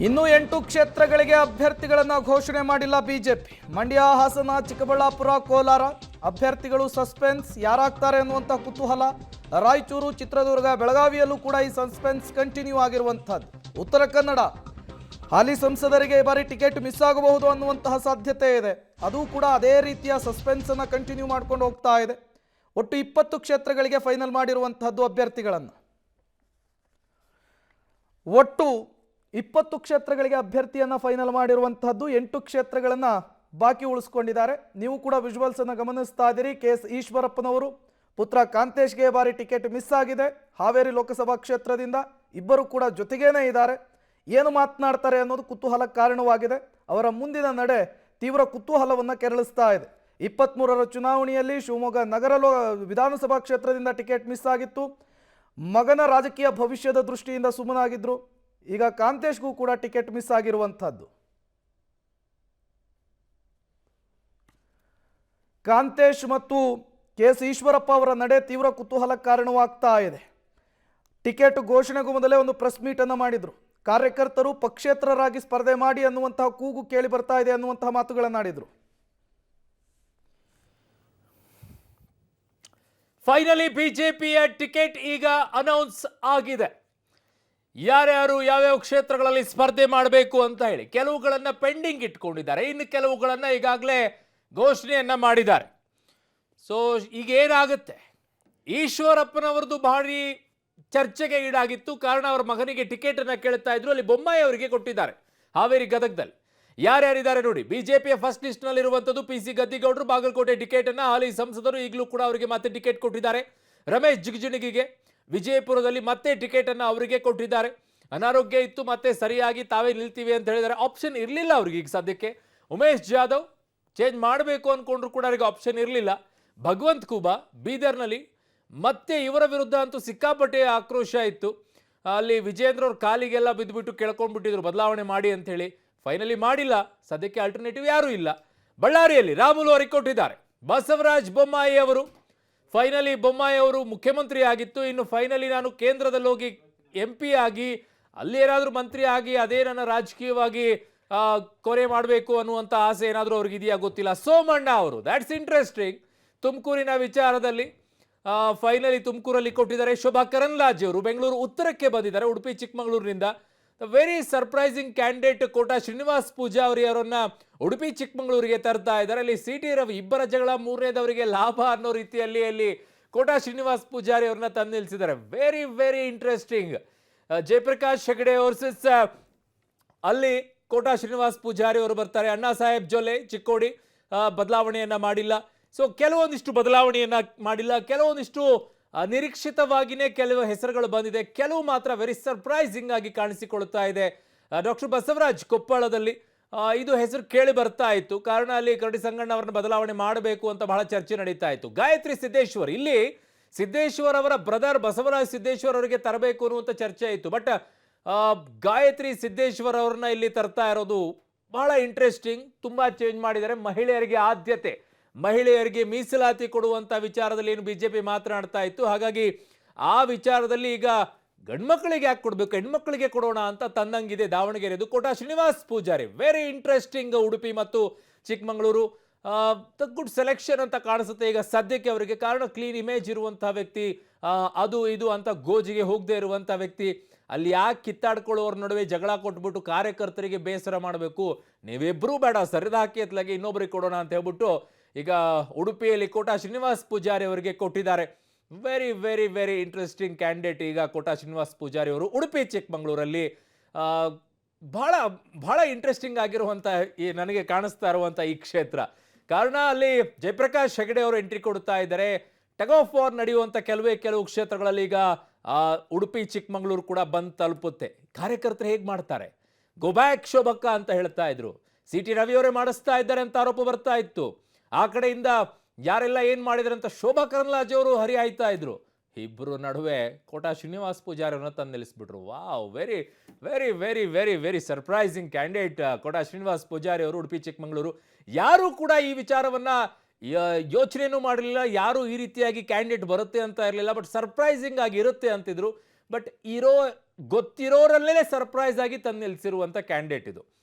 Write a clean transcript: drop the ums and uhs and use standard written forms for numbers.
ಇನ್ನು 8 ಕ್ಷೇತ್ರಗಳಿಗೆ ಅಭ್ಯರ್ಥಿಗಳನ್ನು ಘೋಷಣೆ ಮಾಡಿಲ್ಲ ಬಿಜೆಪಿ. ಮಂಡ್ಯ, ಹಾಸನ, ಚಿಕ್ಕಬಳ್ಳಾಪುರ, ಕೋಲಾರ ಅಭ್ಯರ್ಥಿಗಳು ಸಸ್ಪೆನ್ಸ್, ಯಾರಾಗ್ತಾರೆ ಅನ್ನುವಂಥ ಕುತೂಹಲ. ರಾಯಚೂರು, ಚಿತ್ರದುರ್ಗ, ಬೆಳಗಾವಿಯಲ್ಲೂ ಕೂಡ ಈ ಸಸ್ಪೆನ್ಸ್ ಕಂಟಿನ್ಯೂ ಆಗಿರುವಂಥದ್ದು. ಉತ್ತರ ಕನ್ನಡ ಹಾಲಿ ಸಂಸದರಿಗೆ ಈ ಬಾರಿ ಟಿಕೆಟ್ ಮಿಸ್ ಆಗಬಹುದು ಅನ್ನುವಂತಹ ಸಾಧ್ಯತೆ ಇದೆ. ಅದು ಕೂಡ ಅದೇ ರೀತಿಯ ಸಸ್ಪೆನ್ಸ್ ಅನ್ನು ಕಂಟಿನ್ಯೂ ಮಾಡ್ಕೊಂಡು ಹೋಗ್ತಾ ಇದೆ. ಒಟ್ಟು 20 ಕ್ಷೇತ್ರಗಳಿಗೆ ಫೈನಲ್ ಮಾಡಿರುವಂತಹದ್ದು ಅಭ್ಯರ್ಥಿಗಳನ್ನು. ಒಟ್ಟು 20 ಕ್ಷೇತ್ರಗಳಿಗೆ ಅಭ್ಯರ್ಥಿಯನ್ನು ಫೈನಲ್ ಮಾಡಿರುವಂತಹದ್ದು. 8 ಕ್ಷೇತ್ರಗಳನ್ನು ಬಾಕಿ ಉಳಿಸ್ಕೊಂಡಿದ್ದಾರೆ. ನೀವು ಕೂಡ ವಿಜುವಲ್ಸ್ ಅನ್ನು ಗಮನಿಸ್ತಾ ಇದ್ದೀರಿ. KS ಈಶ್ವರಪ್ಪನವರು ಪುತ್ರ ಕಾಂತೇಶ್ಗೆ ಬಾರಿ ಟಿಕೆಟ್ ಮಿಸ್ ಆಗಿದೆ. ಹಾವೇರಿ ಲೋಕಸಭಾ ಕ್ಷೇತ್ರದಿಂದ ಇಬ್ಬರು ಕೂಡ ಜೊತೆಗೇನೆ ಇದ್ದಾರೆ. ಏನು ಮಾತನಾಡ್ತಾರೆ ಅನ್ನೋದು ಕುತೂಹಲ ಕಾರಣವಾಗಿದೆ. ಅವರ ಮುಂದಿನ ನಡೆ ತೀವ್ರ ಕುತೂಹಲವನ್ನು ಕೆರಳಿಸ್ತಾ ಇದೆ. 23ರ ಚುನಾವಣೆಯಲ್ಲಿ ಶಿವಮೊಗ್ಗ ನಗರ ವಿಧಾನಸಭಾ ಕ್ಷೇತ್ರದಿಂದ ಟಿಕೆಟ್ ಮಿಸ್ ಆಗಿತ್ತು. ಮಗನ ರಾಜಕೀಯ ಭವಿಷ್ಯದ ದೃಷ್ಟಿಯಿಂದ ಸುಮ್ಮನಾಗಿದ್ರು. ಈಗ ಕಾಂತೇಶ್ಗೂ ಕೂಡ ಟಿಕೆಟ್ ಮಿಸ್ ಆಗಿರುವಂಥದ್ದು. ಕಾಂತೇಶ್ ಮತ್ತು KS ಈಶ್ವರಪ್ಪ ಅವರ ನಡೆ ತೀವ್ರ ಕುತೂಹಲ ಕಾರಣವಾಗ್ತಾ ಇದೆ. ಟಿಕೆಟ್ ಘೋಷಣೆಗೂ ಮೊದಲೇ ಒಂದು ಪ್ರೆಸ್ ಮೀಟ್ ಅನ್ನು ಮಾಡಿದ್ರು. ಕಾರ್ಯಕರ್ತರು ಪಕ್ಷೇತರರಾಗಿ ಸ್ಪರ್ಧೆ ಮಾಡಿ ಅನ್ನುವಂತಹ ಕೂಗು ಕೇಳಿ ಬರ್ತಾ ಇದೆ ಅನ್ನುವಂತಹ ಮಾತುಗಳನ್ನಾಡಿದ್ರು. ಫೈನಲಿ ಬಿಜೆಪಿಯ ಟಿಕೆಟ್ ಈಗ ಅನೌನ್ಸ್ ಆಗಿದೆ. ಯಾರ್ಯಾರು ಯಾವ್ಯಾವ ಕ್ಷೇತ್ರಗಳಲ್ಲಿ ಸ್ಪರ್ಧೆ ಮಾಡಬೇಕು ಅಂತ ಹೇಳಿ ಕೆಲವುಗಳನ್ನ ಪೆಂಡಿಂಗ್ ಇಟ್ಕೊಂಡಿದ್ದಾರೆ. ಇನ್ನು ಕೆಲವುಗಳನ್ನ ಈಗಾಗಲೇ ಘೋಷಣೆಯನ್ನ ಮಾಡಿದ್ದಾರೆ. ಸೊ ಈಗ ಏನಾಗುತ್ತೆ, ಈಶ್ವರಪ್ಪನವರದು ಭಾರಿ ಚರ್ಚೆಗೆ ಈಡಾಗಿತ್ತು. ಕಾರಣ ಅವರ ಮಗನಿಗೆ ಟಿಕೆಟ್ ಅನ್ನ ಕೇಳ್ತಾ ಇದ್ರು. ಅಲ್ಲಿ ಬೊಮ್ಮಾಯಿ ಅವರಿಗೆ ಕೊಟ್ಟಿದ್ದಾರೆ ಹಾವೇರಿ ಗದಗದಲ್ಲಿ. ಯಾರ್ಯಾರಿದ್ದಾರೆ ನೋಡಿ, ಬಿಜೆಪಿಯ ಫಸ್ಟ್ ಲಿಸ್ಟ್ ನಲ್ಲಿ ಇರುವಂತದ್ದು PC ಗದ್ದಿಗೌಡರು. ಬಾಗಲಕೋಟೆ ಟಿಕೆಟ್ ಅನ್ನ ಹಾಲಿ ಸಂಸದರು ಈಗಲೂ ಕೂಡ ಅವರಿಗೆ ಮತ್ತೆ ಟಿಕೆಟ್ ಕೊಟ್ಟಿದ್ದಾರೆ. ರಮೇಶ್ ಜಿಗಜಿಣಗಿಗೆ ವಿಜಯಪುರದಲ್ಲಿ ಮತ್ತೆ ಟಿಕೆಟ್ ಅನ್ನ ಅವರಿಗೆ ಕೊಟ್ಟಿದ್ದಾರೆ. ಅನಾರೋಗ್ಯ ಇತ್ತು, ಮತ್ತೆ ಸರಿಯಾಗಿ ತಾವೇ ನಿಲ್ತೀವಿ ಅಂತ ಹೇಳಿದ್ದಾರೆ. ಆಪ್ಷನ್ ಇರಲಿಲ್ಲ ಅವ್ರಿಗೆ ಈಗ ಸದ್ಯಕ್ಕೆ. ಉಮೇಶ್ ಜಾಧವ್ ಚೇಂಜ್ ಮಾಡಬೇಕು ಅನ್ಕೊಂಡ್ರು ಕೂಡ ಅವರಿಗೆ ಆಪ್ಷನ್ ಇರಲಿಲ್ಲ. ಭಗವಂತ್ ಖೂಬಾ ಬೀದರ್ನಲ್ಲಿ ಮತ್ತೆ ಇವರ ವಿರುದ್ಧ ಅಂತೂ ಸಿಕ್ಕಾಪಟ್ಟೆ ಆಕ್ರೋಶ ಇತ್ತು. ಅಲ್ಲಿ ವಿಜೇಂದ್ರ ಅವ್ರ ಕಾಲಿಗೆಲ್ಲ ಬಿದ್ದುಬಿಟ್ಟು ಕೇಳ್ಕೊಂಡ್ಬಿಟ್ಟಿದ್ರು ಬದಲಾವಣೆ ಮಾಡಿ ಅಂತ ಹೇಳಿ. ಫೈನಲಿ ಮಾಡಿಲ್ಲ. ಸದ್ಯಕ್ಕೆ ಆಲ್ಟರ್ನೇಟಿವ್ ಯಾರೂ ಇಲ್ಲ. ಬಳ್ಳಾರಿಯಲ್ಲಿ ರಾಮುಲು ಅವರಿಗೆ ಕೊಟ್ಟಿದ್ದಾರೆ. ಬಸವರಾಜ ಬೊಮ್ಮಾಯಿ ಅವರು ಫೈನಲಿ ಬೊಮ್ಮಾಯಿ ಅವರು ಮುಖ್ಯಮಂತ್ರಿ ಆಗಿತ್ತು. ಇನ್ನು ಫೈನಲಿ ನಾನು ಕೇಂದ್ರದಲ್ಲಿ ಹೋಗಿ MP ಆಗಿ ಅಲ್ಲಿ ಏನಾದರೂ ಮಂತ್ರಿ ಆಗಿ ಅದೇ ನನ್ನ ರಾಜಕೀಯವಾಗಿ ಕೊರೆ ಮಾಡಬೇಕು ಅನ್ನುವಂಥ ಆಸೆ ಏನಾದರೂ ಅವ್ರಿಗೆ ಇದೆಯಾ ಗೊತ್ತಿಲ್ಲ. ಸೋಮಣ್ಣ ಅವರು, ದ್ಯಾಟ್ಸ್ ಇಂಟ್ರೆಸ್ಟಿಂಗ್. ತುಮಕೂರಿನ ವಿಚಾರದಲ್ಲಿ ಫೈನಲಿ ತುಮಕೂರಲ್ಲಿ ಕೊಟ್ಟಿದ್ದಾರೆ. ಶೋಭಾ ಕರಂದ್ಲಾಜೆ ಅವರು ಬೆಂಗಳೂರು ಉತ್ತರಕ್ಕೆ ಬಂದಿದ್ದಾರೆ, ಉಡುಪಿ ಚಿಕ್ಕಮಗಳೂರಿನಿಂದ. Very surprising candidate Kota Srinivas Poojary ಅವರನ್ನ ಉಡುಪಿ ಚಿಕ್ಕಮಗಳೂರಿಗೆ ತರ್ತಾ ಇದ್ದಾರೆ. ಅಲ್ಲಿ CT ರವಿ ಇಬ್ಬರ ಜಗಳ, ಮೂರನೇದವರಿಗೆ ಲಾಭ ಅನ್ನೋ ರೀತಿಯಲ್ಲಿ ಅಲ್ಲಿ ಕೋಟಾ ಶ್ರೀನಿವಾಸ್ ಪೂಜಾರಿ ಅವ್ರನ್ನ ತಂದು ನಿಲ್ಲಿಸಿದ್ದಾರೆ. Very very interesting. Jayaprakash Hegde versus ಅಲ್ಲಿ ಕೋಟಾ ಶ್ರೀನಿವಾಸ್ ಪೂಜಾರಿ ಅವರು ಬರ್ತಾರೆ. ಅಣ್ಣಾ ಸಾಹೇಬ್ ಜೊಲ್ಲೆ ಚಿಕ್ಕೋಡಿ ಬದಲಾವಣೆಯನ್ನ ಮಾಡಿಲ್ಲ. ಸೊ ಕೆಲವೊಂದಿಷ್ಟು ಬದಲಾವಣೆಯನ್ನ ಮಾಡಿಲ್ಲ, ಕೆಲವೊಂದಿಷ್ಟು ನಿರೀಕ್ಷಿತವಾಗಿಯೇ ಕೆಲವು ಹೆಸರುಗಳು ಬಂದಿದೆ, ಕೆಲವು ಮಾತ್ರ ವೆರಿ ಸರ್ಪ್ರೈಸಿಂಗ್ ಆಗಿ ಕಾಣಿಸಿಕೊಳ್ಳುತ್ತಾ ಇದೆ. ಡಾಕ್ಟರ್ ಬಸವರಾಜ್ ಕೊಪ್ಪಳದಲ್ಲಿ ಇದು ಹೆಸರು ಕೇಳಿ ಬರ್ತಾ ಇತ್ತು. ಕಾರಣ ಅಲ್ಲಿ ಕರಡಿ ಸಂಗಣ್ಣ ಅವರನ್ನ ಬದಲಾವಣೆ ಮಾಡಬೇಕು ಅಂತ ಬಹಳ ಚರ್ಚೆ ನಡೀತಾ ಇತ್ತು. ಗಾಯತ್ರಿ ಸಿದ್ದೇಶ್ವರ್, ಇಲ್ಲಿ ಸಿದ್ದೇಶ್ವರ್ ಅವರ ಬ್ರದರ್ ಬಸವರಾಜ್ ಸಿದ್ದೇಶ್ವರ್ ಅವರಿಗೆ ತರಬೇಕು ಅನ್ನುವಂಥ ಚರ್ಚೆ ಇತ್ತು. ಬಟ್ ಗಾಯತ್ರಿ ಸಿದ್ದೇಶ್ವರ್ ಅವ್ರನ್ನ ಇಲ್ಲಿ ತರ್ತಾ ಇರೋದು ಬಹಳ ಇಂಟ್ರೆಸ್ಟಿಂಗ್. ತುಂಬಾ ಚೇಂಜ್ ಮಾಡಿದ್ದಾರೆ. ಮಹಿಳೆಯರಿಗೆ ಆದ್ಯತೆ, ಮಹಿಳೆಯರಿಗೆ ಮೀಸಲಾತಿ ಕೊಡುವಂಥ ವಿಚಾರದಲ್ಲಿ ಏನು ಬಿಜೆಪಿ ಮಾತನಾಡ್ತಾ ಇತ್ತು. ಹಾಗಾಗಿ ಆ ವಿಚಾರದಲ್ಲಿ ಈಗ ಗಂಡ್ಮಕ್ಳಿಗೆ ಯಾಕೆ ಕೊಡಬೇಕು, ಹೆಣ್ಮಕ್ಳಿಗೆ ಕೊಡೋಣ ಅಂತ ತಂದಂಗಿದೆ ದಾವಣಗೆರೆದು ಕೋಟಾ ಶ್ರೀನಿವಾಸ್ ಪೂಜಾರಿ. Very interesting. ಉಡುಪಿ ಮತ್ತು ಚಿಕ್ಕಮಗಳೂರು ಗುಡ್ ಸೆಲೆಕ್ಷನ್ ಅಂತ ಕಾಣಿಸುತ್ತೆ ಈಗ ಸದ್ಯಕ್ಕೆ ಅವರಿಗೆ. ಕಾರಣ ಕ್ಲೀನ್ ಇಮೇಜ್ ಇರುವಂತಹ ವ್ಯಕ್ತಿ, ಅದು ಇದು ಅಂತ ಗೋಜಿಗೆ ಹೋಗದೆ ಇರುವಂಥ ವ್ಯಕ್ತಿ. ಅಲ್ಲಿ ಯಾಕೆ ಕಿತ್ತಾಡ್ಕೊಳ್ಳೋರ ನಡುವೆ ಜಗಳ ಕೊಟ್ಬಿಟ್ಟು ಕಾರ್ಯಕರ್ತರಿಗೆ ಬೇಸರ ಮಾಡಬೇಕು, ನೀವಿಬ್ಬರೂ ಬೇಡ ಸರಿದಾಕಿ ಅತ್ಲಾಗೆ ಇನ್ನೊಬ್ಬರಿಗೆ ಕೊಡೋಣ ಅಂತ ಹೇಳ್ಬಿಟ್ಟು ಈಗ ಉಡುಪಿಯಲ್ಲಿ ಕೋಟಾ ಶ್ರೀನಿವಾಸ್ ಪೂಜಾರಿ ಅವರಿಗೆ ಕೊಟ್ಟಿದ್ದಾರೆ. Very very very interesting candidate ಈಗ ಕೋಟಾ ಶ್ರೀನಿವಾಸ್ ಪೂಜಾರಿ ಅವರು ಉಡುಪಿ ಚಿಕ್ಕಮಗಳೂರಲ್ಲಿ. ಬಹಳ ಬಹಳ ಇಂಟ್ರೆಸ್ಟಿಂಗ್ ಆಗಿರುವಂಥ ನನಗೆ ಕಾಣಿಸ್ತಾ ಇರುವಂಥ ಈ ಕ್ಷೇತ್ರ. ಕಾರಣ ಅಲ್ಲಿ ಜಯಪ್ರಕಾಶ್ ಹೆಗಡೆ ಅವರು ಎಂಟ್ರಿ ಕೊಡ್ತಾ ಇದ್ದಾರೆ. ಟಗ್ ಆಫ್ ವಾರ್ ನಡೆಯುವಂಥ ಕೆಲವು ಕ್ಷೇತ್ರಗಳಲ್ಲಿ ಈಗ ಉಡುಪಿ ಚಿಕ್ಕಮಗಳೂರು ಕೂಡ ಬಂದು ತಲುಪುತ್ತೆ. ಕಾರ್ಯಕರ್ತರು ಹೇಗೆ ಮಾಡ್ತಾರೆ, ಗೋ ಬ್ಯಾಕ್ ಶೋಭಕ್ಕ ಅಂತ ಹೇಳ್ತಾ ಇದ್ರು. CT ರವಿಯವರೇ ಮಾಡಿಸ್ತಾ ಇದ್ದಾರೆ ಅಂತ ಆರೋಪ ಬರ್ತಾ ಇತ್ತು. ಆ ಕಡೆಯಿಂದ ಯಾರೆಲ್ಲ ಏನು ಮಾಡಿದ್ದಾರೆ ಅಂತ ಶೋಭಾ ಕರಂದ್ಲಾಜೆ ಅವರು ಹರಿಹಾಯ್ತಾ ಇದ್ರು. ಇಬ್ಬರು ನಡುವೆ ಕೋಟಾ ಶ್ರೀನಿವಾಸ್ ಪೂಜಾರಿಯವ್ರನ್ನ ತಂದು ನಿಲ್ಲಿಸ್ಬಿಟ್ರು. Wow, very very very very very surprising candidate Kota Srinivas Poojary ಅವರು, ಉಡುಪಿ ಚಿಕ್ಕಮಗಳೂರು. ಯಾರೂ ಕೂಡ ಈ ವಿಚಾರವನ್ನ ಯೋಚನೆನೂ ಮಾಡಲಿಲ್ಲ, ಯಾರು ಈ ರೀತಿಯಾಗಿ ಕ್ಯಾಂಡಿಡೇಟ್ ಬರುತ್ತೆ ಅಂತ ಇರಲಿಲ್ಲ. ಬಟ್ ಸರ್ಪ್ರೈಸಿಂಗ್ ಆಗಿ ಇರುತ್ತೆ ಅಂತಿದ್ರು. ಬಟ್ ಗೊತ್ತಿರೋರಲ್ಲೇ ಸರ್ಪ್ರೈಸ್ ಆಗಿ ತಂದು ನಿಲ್ಲಿಸಿರುವಂಥ ಕ್ಯಾಂಡಿಡೇಟ್ ಇದು.